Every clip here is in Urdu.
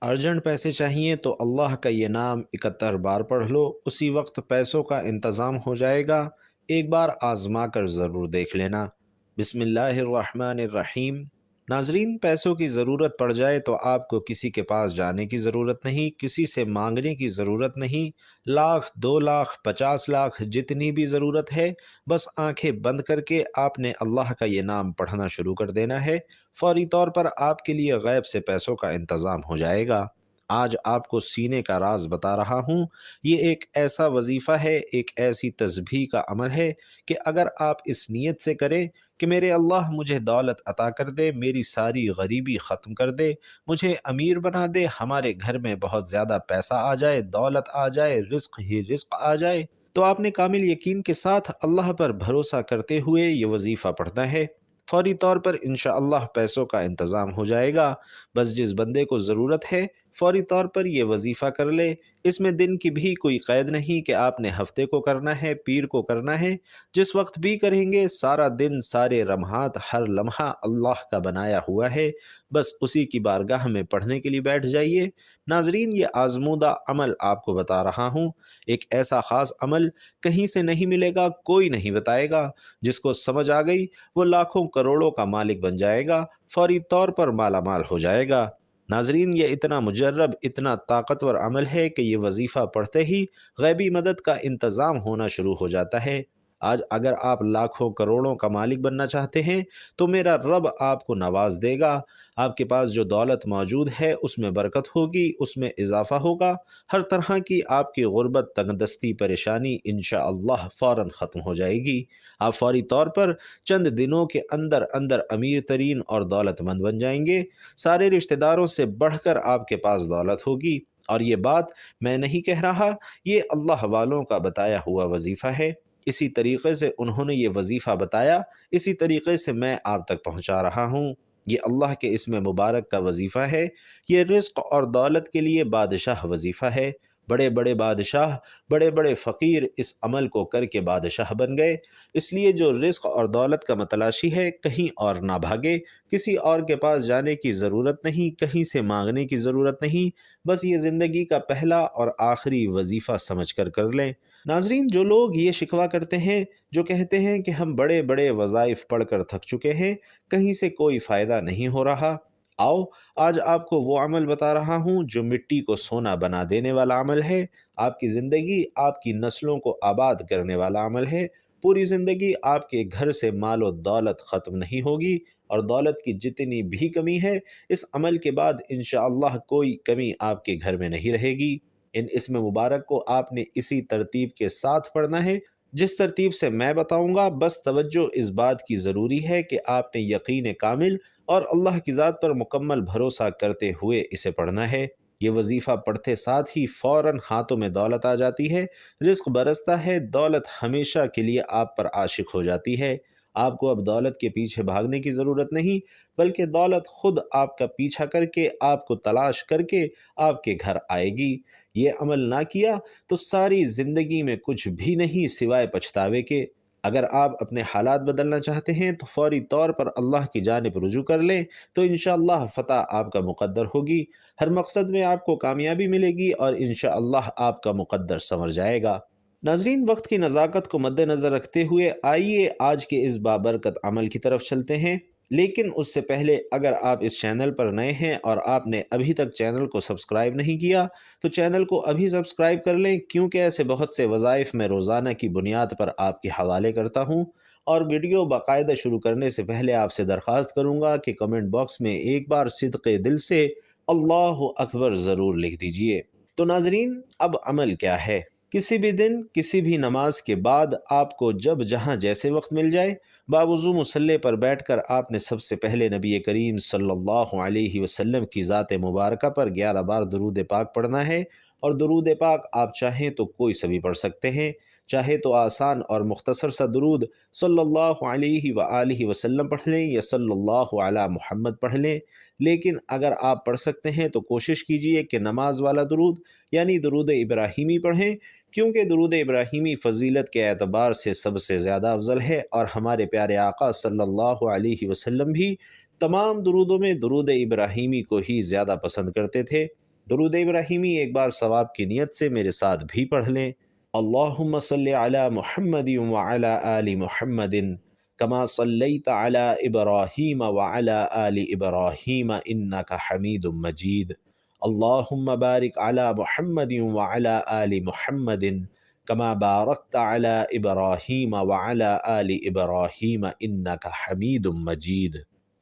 ارجنٹ پیسے چاہیے تو اللہ کا یہ نام 71 بار پڑھ لو، اسی وقت پیسوں کا انتظام ہو جائے گا۔ ایک بار آزما کر ضرور دیکھ لینا۔ بسم اللہ الرحمن الرحیم۔ ناظرین، پیسوں کی ضرورت پڑ جائے تو آپ کو کسی کے پاس جانے کی ضرورت نہیں، کسی سے مانگنے کی ضرورت نہیں۔ لاکھ، 2 لاکھ، 50 لاکھ، جتنی بھی ضرورت ہے، بس آنکھیں بند کر کے آپ نے اللہ کا یہ نام پڑھنا شروع کر دینا ہے۔ فوری طور پر آپ کے لیے غیب سے پیسوں کا انتظام ہو جائے گا۔ آج آپ کو سینے کا راز بتا رہا ہوں۔ یہ ایک ایسا وظیفہ ہے، ایک ایسی تسبیح کا عمل ہے کہ اگر آپ اس نیت سے کریں کہ میرے اللہ مجھے دولت عطا کر دے، میری ساری غریبی ختم کر دے، مجھے امیر بنا دے، ہمارے گھر میں بہت زیادہ پیسہ آ جائے، دولت آ جائے، رزق ہی رزق آ جائے، تو آپ نے کامل یقین کے ساتھ اللہ پر بھروسہ کرتے ہوئے یہ وظیفہ پڑھنا ہے۔ فوری طور پر انشاءاللہ پیسوں کا انتظام ہو جائے گا۔ بس جس بندے کو ضرورت ہے فوری طور پر یہ وظیفہ کر لے۔ اس میں دن کی بھی کوئی قید نہیں کہ آپ نے ہفتے کو کرنا ہے، پیر کو کرنا ہے۔ جس وقت بھی کریں گے، سارا دن، سارے لمحات، ہر لمحہ اللہ کا بنایا ہوا ہے۔ بس اسی کی بارگاہ میں پڑھنے کے لیے بیٹھ جائیے۔ ناظرین، یہ آزمودہ عمل آپ کو بتا رہا ہوں، ایک ایسا خاص عمل کہیں سے نہیں ملے گا، کوئی نہیں بتائے گا۔ جس کو سمجھ آ گئی وہ لاکھوں کروڑوں کا مالک بن جائے گا، فوری طور پر مالا مال ہو جائے گا۔ ناظرین، یہ اتنا مجرب، اتنا طاقتور عمل ہے کہ یہ وظیفہ پڑھتے ہی غیبی مدد کا انتظام ہونا شروع ہو جاتا ہے۔ آج اگر آپ لاکھوں کروڑوں کا مالک بننا چاہتے ہیں تو میرا رب آپ کو نواز دے گا۔ آپ کے پاس جو دولت موجود ہے اس میں برکت ہوگی، اس میں اضافہ ہوگا۔ ہر طرح کی آپ کی غربت، تنگدستی، پریشانی انشاءاللہ فوراً ختم ہو جائے گی۔ آپ فوری طور پر چند دنوں کے اندر اندر امیر ترین اور دولت مند بن جائیں گے۔ سارے رشتہ داروں سے بڑھ کر آپ کے پاس دولت ہوگی۔ اور یہ بات میں نہیں کہہ رہا، یہ اللہ والوں کا بتایا ہوا وظیفہ ہے۔ اسی طریقے سے انہوں نے یہ وظیفہ بتایا، اسی طریقے سے میں آپ تک پہنچا رہا ہوں۔ یہ اللہ کے اسم مبارک کا وظیفہ ہے۔ یہ رزق اور دولت کے لیے بادشاہ وظیفہ ہے۔ بڑے بڑے بادشاہ، بڑے بڑے فقیر اس عمل کو کر کے بادشاہ بن گئے۔ اس لیے جو رزق اور دولت کا متلاشی ہے، کہیں اور نہ بھاگے، کسی اور کے پاس جانے کی ضرورت نہیں، کہیں سے مانگنے کی ضرورت نہیں۔ بس یہ زندگی کا پہلا اور آخری وظیفہ سمجھ کر کر لیں۔ ناظرین، جو لوگ یہ شکوہ کرتے ہیں، جو کہتے ہیں کہ ہم بڑے بڑے وظائف پڑھ کر تھک چکے ہیں، کہیں سے کوئی فائدہ نہیں ہو رہا، آؤ آج آپ کو وہ عمل بتا رہا ہوں جو مٹی کو سونا بنا دینے والا عمل ہے۔ آپ کی زندگی، آپ کی نسلوں کو آباد کرنے والا عمل ہے۔ پوری زندگی آپ کے گھر سے مال و دولت ختم نہیں ہوگی، اور دولت کی جتنی بھی کمی ہے، اس عمل کے بعد انشاءاللہ کوئی کمی آپ کے گھر میں نہیں رہے گی۔ ان اسم مبارک کو آپ نے اسی ترتیب کے ساتھ پڑھنا ہے جس ترتیب سے میں بتاؤں گا۔ بس توجہ اس بات کی ضروری ہے کہ آپ نے یقین کامل اور اللہ کی ذات پر مکمل بھروسہ کرتے ہوئے اسے پڑھنا ہے۔ یہ وظیفہ پڑھتے ساتھ ہی فوراً ہاتھوں میں دولت آ جاتی ہے، رزق برستا ہے، دولت ہمیشہ کے لیے آپ پر عاشق ہو جاتی ہے۔ آپ کو اب دولت کے پیچھے بھاگنے کی ضرورت نہیں، بلکہ دولت خود آپ کا پیچھا کر کے، آپ کو تلاش کر کے آپ کے گھر آئے گی۔ یہ عمل نہ کیا تو ساری زندگی میں کچھ بھی نہیں سوائے پچھتاوے کے۔ اگر آپ اپنے حالات بدلنا چاہتے ہیں تو فوری طور پر اللہ کی جانب رجوع کر لیں، تو انشاءاللہ فتح آپ کا مقدر ہوگی۔ ہر مقصد میں آپ کو کامیابی ملے گی اور انشاءاللہ آپ کا مقدر سنور جائے گا۔ ناظرین، وقت کی نزاکت کو مد نظر رکھتے ہوئے آئیے آج کے اس بابرکت عمل کی طرف چلتے ہیں۔ لیکن اس سے پہلے اگر آپ اس چینل پر نئے ہیں اور آپ نے ابھی تک چینل کو سبسکرائب نہیں کیا تو چینل کو ابھی سبسکرائب کر لیں، کیونکہ ایسے بہت سے وظائف میں روزانہ کی بنیاد پر آپ کے حوالے کرتا ہوں۔ اور ویڈیو باقاعدہ شروع کرنے سے پہلے آپ سے درخواست کروں گا کہ کمنٹ باکس میں ایک بار صدق دل سے اللہ اکبر ضرور لکھ دیجئے۔ تو ناظرین، اب عمل کیا ہے؟ کسی بھی دن، کسی بھی نماز کے بعد آپ کو جب جہاں جیسے وقت مل جائے، باوضو مصلی پر بیٹھ کر آپ نے سب سے پہلے نبی کریم صلی اللہ علیہ وسلم کی ذات مبارکہ پر 11 بار درود پاک پڑھنا ہے۔ اور درود پاک آپ چاہیں تو کوئی سا بھی پڑھ سکتے ہیں، چاہے تو آسان اور مختصر سا درود صلی اللہ علیہ وآلہ وسلم پڑھ لیں یا صلی اللہ علی محمد پڑھ لیں۔ لیکن اگر آپ پڑھ سکتے ہیں تو کوشش کیجئے کہ نماز والا درود یعنی درود ابراہیمی پڑھیں، کیونکہ درود ابراہیمی فضیلت کے اعتبار سے سب سے زیادہ افضل ہے، اور ہمارے پیارے آقا صلی اللہ علیہ وسلم بھی تمام درودوں میں درود ابراہیمی کو ہی زیادہ پسند کرتے تھے۔ درود ابراہیمی ایک بار ثواب کی نیت سے میرے ساتھ بھی پڑھ لیں۔ اللہم صلی علی محمد وعلی آل محمد کما صلیت علی ابراہیم وعلی آل ابراہیم انک حمید مجید۔ اللہم بارک علی محمد وعلی آل محمد کما بارکت علی ابراہیم وعلی آل ابراہیم انک حمید مجید۔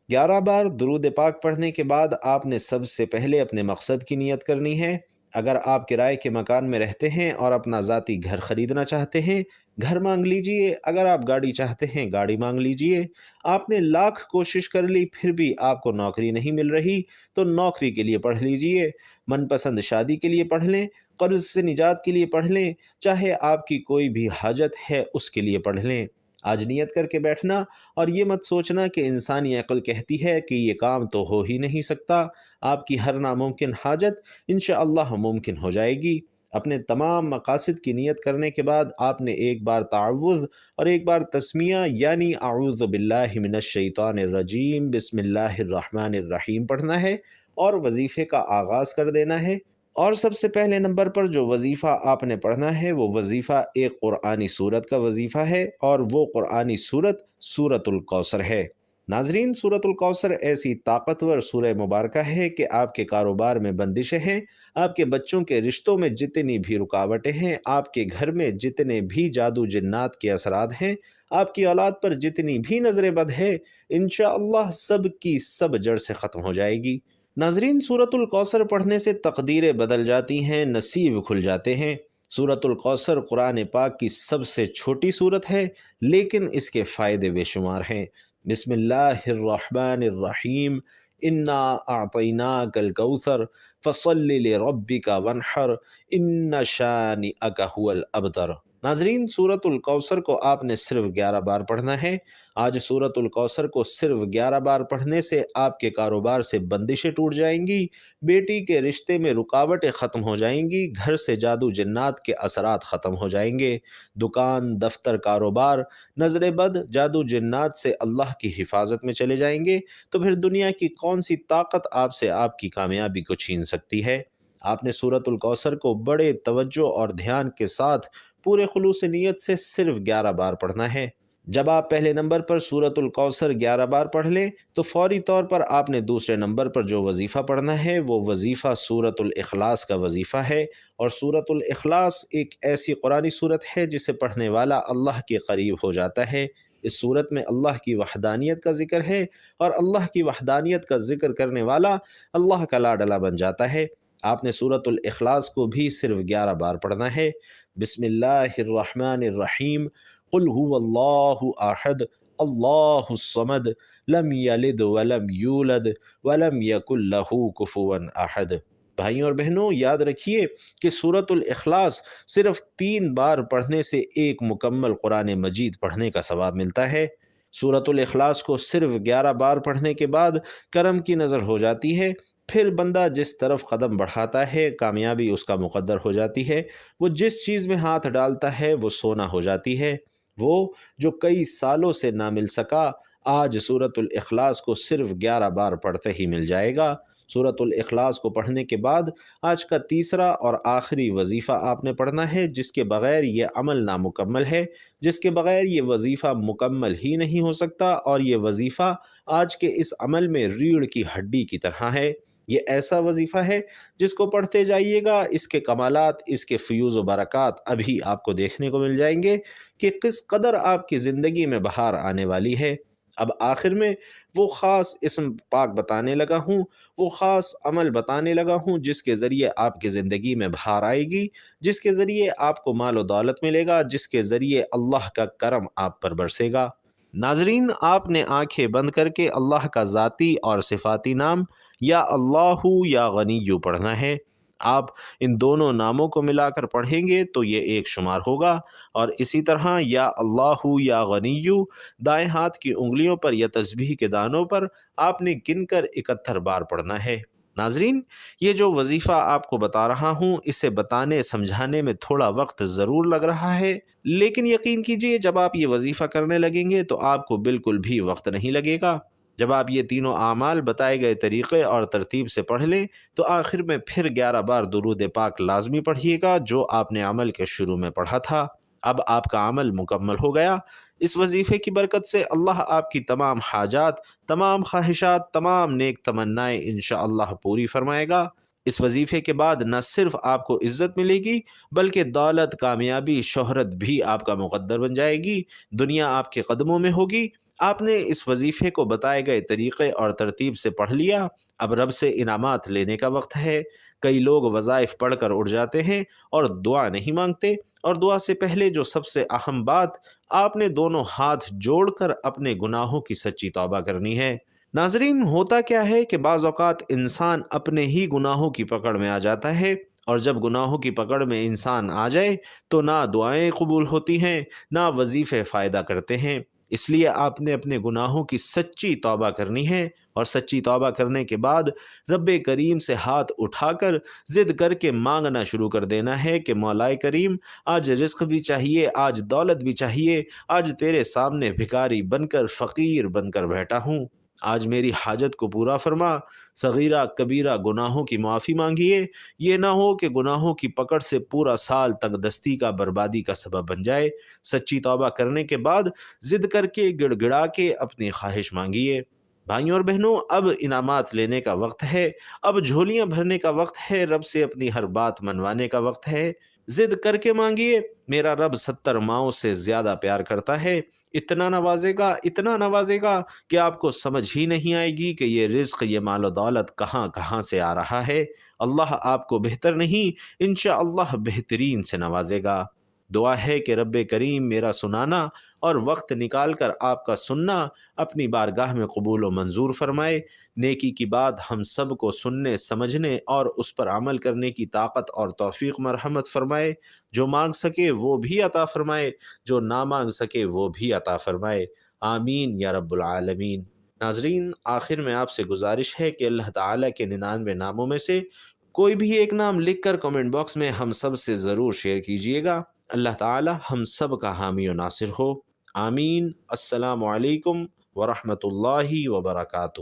11 بار درود پاک پڑھنے کے بعد آپ نے سب سے پہلے اپنے مقصد کی نیت کرنی ہے۔ اگر آپ کرائے کے مکان میں رہتے ہیں اور اپنا ذاتی گھر خریدنا چاہتے ہیں، گھر مانگ لیجئے۔ اگر آپ گاڑی چاہتے ہیں، گاڑی مانگ لیجئے۔ آپ نے لاکھ کوشش کر لی پھر بھی آپ کو نوکری نہیں مل رہی تو نوکری کے لیے پڑھ لیجئے۔ من پسند شادی کے لیے پڑھ لیں، قرض سے نجات کے لیے پڑھ لیں، چاہے آپ کی کوئی بھی حاجت ہے اس کے لیے پڑھ لیں۔ آج نیت کر کے بیٹھنا اور یہ مت سوچنا کہ انسانی عقل کہتی ہے کہ یہ کام تو ہو ہی نہیں سکتا۔ آپ کی ہر ناممکن حاجت انشاءاللہ ممکن ہو جائے گی۔ اپنے تمام مقاصد کی نیت کرنے کے بعد آپ نے ایک بار تعوذ اور ایک بار تسمیہ یعنی اعوذ باللہ من الشیطان الرجیم بسم اللہ الرحمن الرحیم پڑھنا ہے اور وظیفے کا آغاز کر دینا ہے۔ اور سب سے پہلے نمبر پر جو وظیفہ آپ نے پڑھنا ہے وہ وظیفہ ایک قرآنی سورت کا وظیفہ ہے، اور وہ قرآنی سورت سورۃ الکوثر ہے۔ ناظرین، سورۃ الکوثر ایسی طاقتور سورہ مبارکہ ہے کہ آپ کے کاروبار میں بندشیں ہیں، آپ کے بچوں کے رشتوں میں جتنی بھی رکاوٹیں ہیں، آپ کے گھر میں جتنے بھی جادو جنات کے اثرات ہیں، آپ کی اولاد پر جتنی بھی نظر بد ہے، انشاءاللہ سب کی سب جڑ سے ختم ہو جائے گی۔ ناظرین، سورۃ الکوثر پڑھنے سے تقدیریں بدل جاتی ہیں، نصیب کھل جاتے ہیں۔ سورۃ الکوثر قرآن پاک کی سب سے چھوٹی سورت ہے لیکن اس کے فائدے بے شمار ہیں۔ بسم اللہ الرحمن الرحیم، انا اعطیناک الکوثر فصل لربک وانحر ان شانئک هو الابتر۔ ناظرین، سورۃ الکوثر کو آپ نے صرف 11 بار پڑھنا ہے۔ آج سورۃ الکوثر کو صرف 11 بار پڑھنے سے آپ کے کاروبار سے بندشیں ٹوٹ جائیں گی، بیٹی کے رشتے میں رکاوٹیں ختم ہو جائیں گی، گھر سے جادو جنات کے اثرات ختم ہو جائیں گے، دکان، دفتر، کاروبار، نظر بد، جادو جنات سے اللہ کی حفاظت میں چلے جائیں گے۔ تو پھر دنیا کی کون سی طاقت آپ سے آپ کی کامیابی کو چھین سکتی ہے؟ آپ نے سورۃ الکوثر کو بڑے توجہ اور دھیان کے ساتھ پورے خلوص نیت سے صرف 11 بار پڑھنا ہے۔ جب آپ پہلے نمبر پر سورۃ الکوثر 11 بار پڑھ لیں تو فوری طور پر آپ نے دوسرے نمبر پر جو وظیفہ پڑھنا ہے وہ وظیفہ سورۃ الاخلاص کا وظیفہ ہے، اور سورۃ الاخلاص ایک ایسی قرآنی سورت ہے جسے پڑھنے والا اللہ کے قریب ہو جاتا ہے۔ اس سورت میں اللہ کی وحدانیت کا ذکر ہے، اور اللہ کی وحدانیت کا ذکر کرنے والا اللہ کا لاڈلا بن جاتا ہے۔ آپ نے سورۃ الاخلاص کو بھی صرف 11 بار پڑھنا ہے۔ بسم اللہ الرحمن الرحیم، قل هو اللہ احد اللہ الصمد لم یلد ولم یولد ولم یکن لہ کفوا احد۔ بھائیوں اور بہنوں، یاد رکھیے کہ سورۃ الاخلاص صرف 3 بار پڑھنے سے ایک مکمل قرآن مجید پڑھنے کا ثواب ملتا ہے۔ سورۃ الاخلاص کو صرف 11 بار پڑھنے کے بعد کرم کی نظر ہو جاتی ہے، پھر بندہ جس طرف قدم بڑھاتا ہے کامیابی اس کا مقدر ہو جاتی ہے، وہ جس چیز میں ہاتھ ڈالتا ہے وہ سونا ہو جاتی ہے۔ وہ جو کئی سالوں سے نہ مل سکا، آج سورۃ الاخلاص کو صرف 11 بار پڑھتے ہی مل جائے گا۔ سورۃ الاخلاص کو پڑھنے کے بعد آج کا تیسرا اور آخری وظیفہ آپ نے پڑھنا ہے، جس کے بغیر یہ عمل نامکمل ہے، جس کے بغیر یہ وظیفہ مکمل ہی نہیں ہو سکتا، اور یہ وظیفہ آج کے اس عمل میں ریڑھ کی ہڈی کی طرح ہے۔ یہ ایسا وظیفہ ہے جس کو پڑھتے جائیے گا، اس کے کمالات، اس کے فیوز و برکات ابھی آپ کو دیکھنے کو مل جائیں گے کہ کس قدر آپ کی زندگی میں بہار آنے والی ہے۔ اب آخر میں وہ خاص اسم پاک بتانے لگا ہوں، وہ خاص عمل بتانے لگا ہوں جس کے ذریعے آپ کی زندگی میں بہار آئے گی، جس کے ذریعے آپ کو مال و دولت ملے گا، جس کے ذریعے اللہ کا کرم آپ پر برسے گا۔ ناظرین، آپ نے آنکھیں بند کر کے اللہ کا ذاتی اور صفاتی نام یا اللہ یا غنی پڑھنا ہے۔ آپ ان دونوں ناموں کو ملا کر پڑھیں گے تو یہ ایک شمار ہوگا، اور اسی طرح یا اللہ یا غنی دائیں ہاتھ کی انگلیوں پر یا تسبیح کے دانوں پر آپ نے گن کر 71 بار پڑھنا ہے۔ ناظرین، یہ جو وظیفہ آپ کو بتا رہا ہوں، اسے بتانے سمجھانے میں تھوڑا وقت ضرور لگ رہا ہے، لیکن یقین کیجئے جب آپ یہ وظیفہ کرنے لگیں گے تو آپ کو بالکل بھی وقت نہیں لگے گا۔ جب آپ یہ تینوں اعمال بتائے گئے طریقے اور ترتیب سے پڑھ لیں تو آخر میں پھر 11 بار درود پاک لازمی پڑھیے گا جو آپ نے عمل کے شروع میں پڑھا تھا۔ اب آپ کا عمل مکمل ہو گیا۔ اس وظیفے کی برکت سے اللہ آپ کی تمام حاجات، تمام خواہشات، تمام نیک تمنائیں انشاءاللہ پوری فرمائے گا۔ اس وظیفے کے بعد نہ صرف آپ کو عزت ملے گی بلکہ دولت، کامیابی، شہرت بھی آپ کا مقدر بن جائے گی۔ دنیا آپ کے قدموں میں ہوگی۔ آپ نے اس وظیفے کو بتائے گئے طریقے اور ترتیب سے پڑھ لیا۔ اب رب سے انعامات لینے کا وقت ہے۔ کئی لوگ وظائف پڑھ کر اٹھ جاتے ہیں اور دعا نہیں مانگتے، اور دعا سے پہلے جو سب سے اہم بات، آپ نے دونوں ہاتھ جوڑ کر اپنے گناہوں کی سچی توبہ کرنی ہے۔ ناظرین، ہوتا کیا ہے کہ بعض اوقات انسان اپنے ہی گناہوں کی پکڑ میں آ جاتا ہے، اور جب گناہوں کی پکڑ میں انسان آ جائے تو نہ دعائیں قبول ہوتی ہیں، نہ وظیفے فائدہ کرتے ہیں۔ اس لیے آپ نے اپنے گناہوں کی سچی توبہ کرنی ہے، اور سچی توبہ کرنے کے بعد رب کریم سے ہاتھ اٹھا کر ضد کر کے مانگنا شروع کر دینا ہے کہ مولا کریم، آج رزق بھی چاہیے، آج دولت بھی چاہیے، آج تیرے سامنے بھکاری بن کر، فقیر بن کر بیٹھا ہوں، آج میری حاجت کو پورا فرما۔ صغیرہ کبیرہ گناہوں کی معافی مانگیے، یہ نہ ہو کہ گناہوں کی پکڑ سے پورا سال تنگ دستی کا، بربادی کا سبب بن جائے۔ سچی توبہ کرنے کے بعد ضد کر کے، گڑ گڑا کے اپنی خواہش مانگیے۔ بھائیوں اور بہنوں، اب انعامات لینے کا وقت ہے، اب جھولیاں بھرنے کا وقت ہے، رب سے اپنی ہر بات منوانے کا وقت ہے۔ ضد کر کے مانگیے، میرا رب 70 ماؤں سے زیادہ پیار کرتا ہے، اتنا نوازے گا، اتنا نوازے گا کہ آپ کو سمجھ ہی نہیں آئے گی کہ یہ رزق، یہ مال و دولت کہاں کہاں سے آ رہا ہے۔ اللہ آپ کو بہتر نہیں، انشاءاللہ بہترین سے نوازے گا۔ دعا ہے کہ رب کریم میرا سنانا اور وقت نکال کر آپ کا سننا اپنی بارگاہ میں قبول و منظور فرمائے۔ نیکی کی بات ہم سب کو سننے، سمجھنے اور اس پر عمل کرنے کی طاقت اور توفیق مرحمت فرمائے۔ جو مانگ سکے وہ بھی عطا فرمائے، جو نہ مانگ سکے وہ بھی عطا فرمائے۔ آمین یا رب العالمین۔ ناظرین، آخر میں آپ سے گزارش ہے کہ اللہ تعالیٰ کے 99 ناموں میں سے کوئی بھی ایک نام لکھ کر کمنٹ باکس میں ہم سب سے ضرور شیئر کیجیے گا۔ اللہ تعالیٰ ہم سب کا حامی و ناصر ہو۔ آمین۔ السلام علیکم ورحمۃ اللہ وبرکاتہ۔